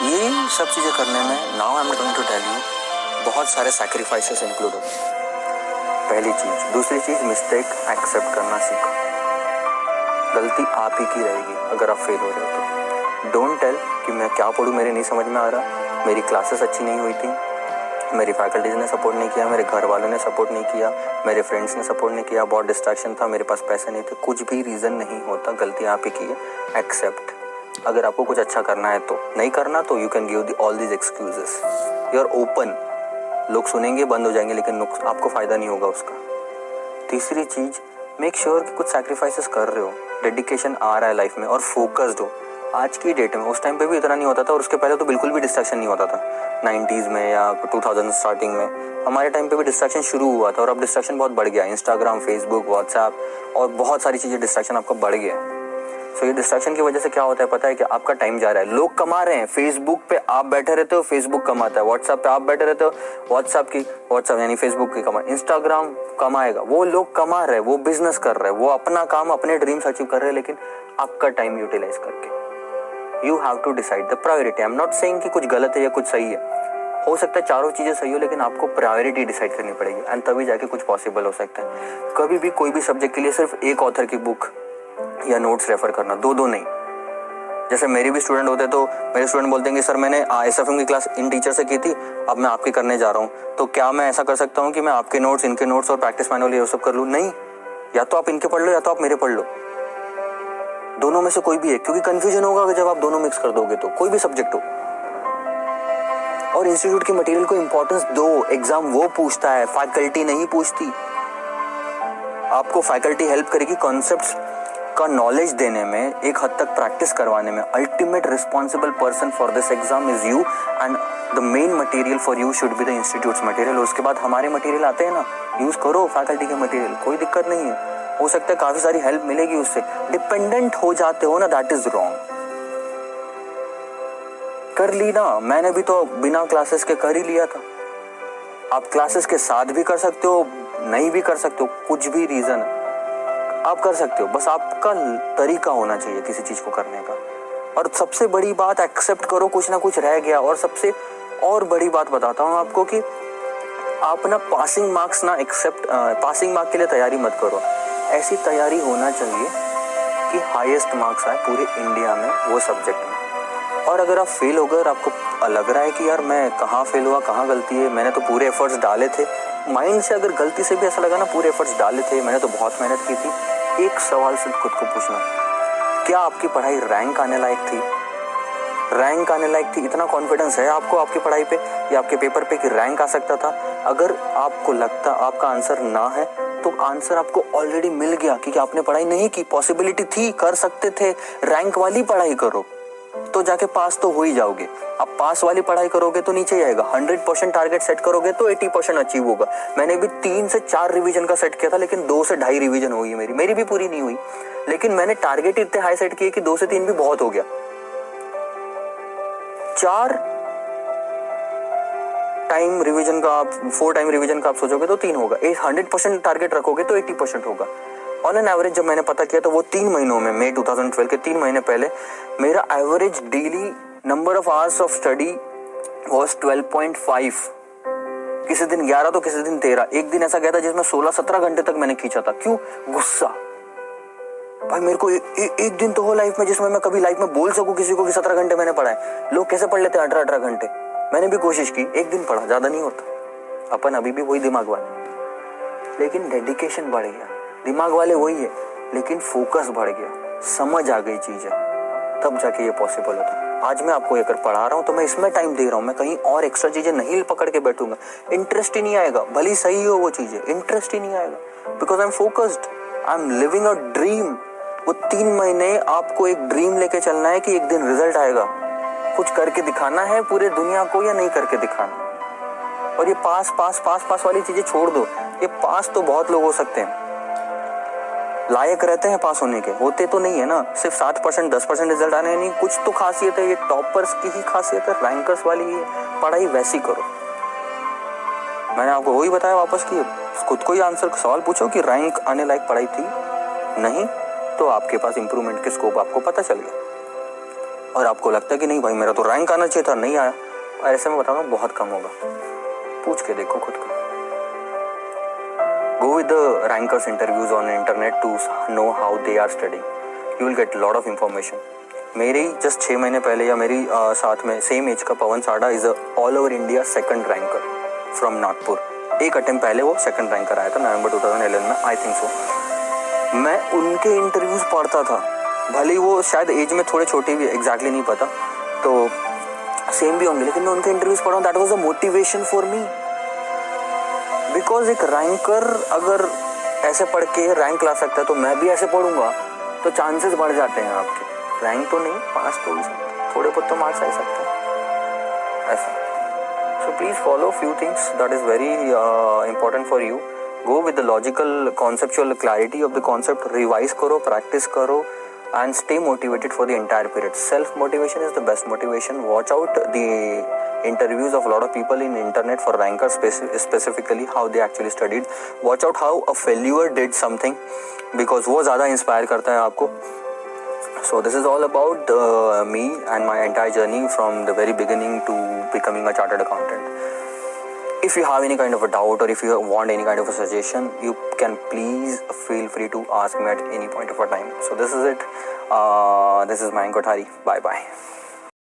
ये सब चीज़ें करने में now I am going to tell you बहुत सारे सैक्रिफाइसेस इंक्लूड होते हैं। पहली चीज़। दूसरी चीज़, मिस्टेक एक्सेप्ट करना सीखो। गलती आप ही की रहेगी अगर आप फेल हो रहे हो तो। डोंट टेल कि मैं क्या पढ़ूँ, मेरे नहीं समझ में आ रहा, मेरी क्लासेस अच्छी नहीं हुई थी, मेरी फैकल्टीज ने सपोर्ट नहीं किया, मेरे घर वालों ने सपोर्ट नहीं किया, मेरे फ्रेंड्स ने सपोर्ट नहीं किया, बहुत डिस्ट्रैक्शन था, मेरे पास पैसे नहीं थे। कुछ भी रीज़न नहीं होता, गलती आप ही की है। एक्सेप्ट। अगर आपको कुछ अच्छा करना है तो, नहीं करना तो you can give all these excuses. You are open. लोग सुनेंगे, बंद हो जाएंगे, लेकिन आपको फ़ायदा नहीं होगा उसका। तीसरी चीज़, मेक श्योर कि कुछ सैक्रिफाइसेस कर रहे हो, डेडिकेशन आ रहा है लाइफ में और फोकस्ड हो। आज की डेट में, उस टाइम पे भी इतना नहीं होता था और उसके पहले तो बिल्कुल भी डिस्ट्रैक्शन नहीं होता था। 90s में या 2000 स्टार्टिंग में हमारे टाइम पे भी डिस्ट्रैक्शन शुरू हुआ था और अब डिस्ट्रैक्शन बहुत बढ़ गया। इंस्टाग्राम, फेसबुक, व्हाट्सएप और बहुत सारी चीज़ें, डिस्ट्रैक्शन आपका बढ़ गया। सो ये डिस्ट्रैक्शन की वजह से क्या होता है पता है कि आपका टाइम जा रहा है। लोग कमा रहे हैं, फेसबुक पे आप बैठे रहते हो, फेसबुक कमाता है। व्हाट्सएप पे आप बैठे रहते हो, व्हाट्सएप यानी फेसबुक की कमा, इंस्टाग्राम कमाएगा। वो लोग कमा रहे हैं, वो बिजनेस कर रहे हैं, वो अपना काम, अपने ड्रीम्स अचीव कर रहे हैं, लेकिन आपका टाइम यूटिलाइज करके। You have to decide the priority. I am not saying कि कुछ गलत है या कुछ सही है, हो सकता है चारों चीज़ें सही हो, लेकिन आपको प्रायोरिटी डिसाइड करनी पड़ेगी एंड तभी जाके कुछ पॉसिबल हो सकता है। कभी भी कोई भी सब्जेक्ट के लिए सिर्फ एक ऑथर की बुक या नोट्स रेफर करना, दो नहीं। जैसे मेरे भी स्टूडेंट होते तो मेरे स्टूडेंट बोलते हैं कि सर मैंने SFM की क्लास इन टीचर से की थी, अब मैं आपकी करने जा रहा हूँ, तो क्या मैं ऐसा कर सकता हूँ कि मैं आपके नोट्स, इनके नोट्स और प्रैक्टिस मैनुअल ये सब कर लूँ? नहीं, या तो आप इनके पढ़ लो या तो आप मेरे पढ़ लो, दोनों में से कोई भी है, क्योंकि कंफ्यूजन होगा जब आप दोनों मिक्स कर दोगे तो, कोई भी सब्जेक्ट हो। और इंस्टीट्यूट के मटेरियल को इंपॉर्टेंस दो। एग्जाम वो पूछता है, फैकल्टी नहीं पूछती। आपको फैकल्टी हेल्प करेगी कॉन्सेप्ट्स का नॉलेज देने में, एक हद तक प्रैक्टिस करवाने में। Ultimate responsible person for this exam is you and the main material for you should be the institutes material. उसके बाद हमारे मटेरियल आते हैं ना, यूज करो फैकल्टी के मटेरियल, कोई दिक्कत नहीं है। हो सकता है काफी सारी हेल्प मिलेगी उससे। डिपेंडेंट हो जाते हो ना, दैट इज रॉन्ग। कर ली ना, मैंने भी तो बिना क्लासेस के कर ही लिया था। आप क्लासेस के साथ भी कर सकते हो, नहीं भी कर सकते हो, कुछ भी रीजन आप कर सकते हो, बस आपका तरीका होना चाहिए किसी चीज को करने का। और सबसे बड़ी बात, एक्सेप्ट करो कुछ ना कुछ रह गया। और सबसे और बड़ी बात बताता हूँ आपको कि आप ना पासिंग मार्क्स ना एक्सेप्ट, पासिंग मार्क के लिए तैयारी मत करो। ऐसी तैयारी होना चाहिए कि हाईएस्ट मार्क्स आए पूरे इंडिया में वो सब्जेक्ट में। और अगर आप फेल हो गए और आपको लग रहा है कि यार मैं कहाँ फेल हुआ, कहाँ गलती है, मैंने तो पूरे एफर्ट्स डाले थे, माइंड से अगर गलती से भी ऐसा लगा ना पूरे एफर्ट्स डाले थे, मैंने तो बहुत मेहनत की थी, एक सवाल सिर्फ खुद को पूछना, क्या आपकी पढ़ाई रैंक आने लायक थी? रैंक आने लायक थी? इतना कॉन्फिडेंस है आपको आपकी पढ़ाई पे या आपके पेपर पे कि रैंक आ सकता था? अगर आपको लगता आपका आंसर ना है तो आंसर आपको ऑलरेडी मिल गया, क्योंकि आपने पढ़ाई नहीं की, पॉसिबिलिटी थी, कर सकते थे। रैंक वाली पढ़ाई करो तो जाके पास तो हो ही जाओगे। अब पास वाली पढ़ाई करोगे तो नीचे जाएगा। 100% टारगेट सेट करोगे तो 80% अचीव होगा। मैंने भी 3 से 4 रिवीजन का सेट किया था, लेकिन 2 से 2.5 रिवीजन हुई मेरी भी पूरी नहीं हुई, लेकिन मैंने टारगेट इतने हाई सेट किए कि 2 से 3 भी बहुत हो गया। 4 टाइम रिवीजन का आप, 4 टाइम रिवीजन का आप सोचोगे तो 3 होगा। 100% टारगेट रखोगे तो 80% होगा। ऑन एन एवरेज जब मैंने पता किया तो वो 3 महीनों में, मई 2012 के 3 महीने पहले, मेरा average daily number of hours of study was 12.5। किसी दिन 11 तो किसी दिन 13। एक दिन ऐसा गया था जिसमें 16-17 घंटे तक मैंने खींचा था। क्यों? गुस्सा। भाई मेरे को एक दिन तो हो लाइफ में जिसमें मैं कभी लाइफ में बोल सकूं किसी को कि 17 घंटे मैंने पढ़ा है। लोग कैसे पढ़ लेते हैं 18-18 घंटे? मैंने भी कोशिश की, एक दिन पढ़ा, ज्यादा नहीं होता। अपन अभी भी वही दिमाग वाले, लेकिन डेडिकेशन बढ़ गया। दिमाग वाले वही है, लेकिन फोकस बढ़ गया, समझ आ गई चीजें, तब जाके ये पॉसिबल होता है। आज मैं आपको अगर पढ़ा रहा हूँ तो मैं इसमें टाइम दे रहा हूँ, मैं कहीं और एक्स्ट्रा चीजें नहीं पकड़ के बैठूंगा। इंटरेस्ट ही नहीं आएगा, भली सही हो वो चीजें, इंटरेस्ट ही नहीं आएगा, because I am focused, I am living a dream. वो 3 महीने आपको एक ड्रीम लेके चलना है कि एक दिन रिजल्ट आएगा, कुछ करके दिखाना है पूरे दुनिया को या नहीं करके दिखाना। और ये पास पास पास पास वाली चीजें छोड़ दो। ये पास तो बहुत लोग हो सकते हैं, लायक रहते हैं पास होने के, होते तो नहीं है ना। सिर्फ 7% 10% रिजल्ट आने नहीं, कुछ तो खासियत है। ये टॉपर्स की ही खासियत है, रैंकर्स वाली ही है। पढ़ाई वैसी करो। मैंने आपको वही बताया वापस कि खुद को ही आंसर सवाल पूछो कि रैंक आने लायक पढ़ाई थी, नहीं तो आपके पास इंप्रूवमेंट के स्कोप आपको पता चल गया। और आपको लगता है कि नहीं भाई मेरा तो रैंक आना चाहिए था, नहीं आया, और ऐसे में बताऊंगा बहुत कम होगा। पूछ के देखो खुद को। Go with the rankers interviews on internet to know how they are studying. You will get lot of information. मेरे ही जस्ट 6 महीने पहले या मेरी साथ में सेम एज का पवन साडा is all over India second ranker from Nagpur. एक अटेम्प्ट पहले वो सेकंड रैंकर आया था नवंबर 2011 में, आई थिंक सो। मैं उनके इंटरव्यूज पढ़ता था, भले ही वो शायद एज में थोड़े छोटे भी, एग्जैक्टली नहीं पता, तो सेम भी होंगे, लेकिन मैं उनके इंटरव्यूज पढ़ा हूँ। That was a motivation for me, because एक रैंकर अगर ऐसे पढ़ के रैंक ला सकता है तो मैं भी ऐसे पढ़ूंगा, तो चांसेस बढ़ जाते हैं आपके। रैंक तो नहीं, पास तो हो सकते, थोड़े बहुत तो मार्क्स आ सकते हैं ऐसा। So please follow few things that is very important for you. Go with the logical conceptual clarity of the concept, revise करो, प्रैक्टिस करो, and stay motivated for the entire period. Self motivation is the best motivation. Watch out the interviews of a lot of people in internet for rankers, specifically how they actually studied. Watch out how a failure did something, because वो ज़्यादा inspire करता है आपको. So this is all about me and my entire journey from the very beginning to becoming a chartered accountant. If you have any kind of a doubt or if you want any kind of a suggestion, you can please feel free to ask me at any point of a time. So this is it. This is Mayank Kothari. Bye bye.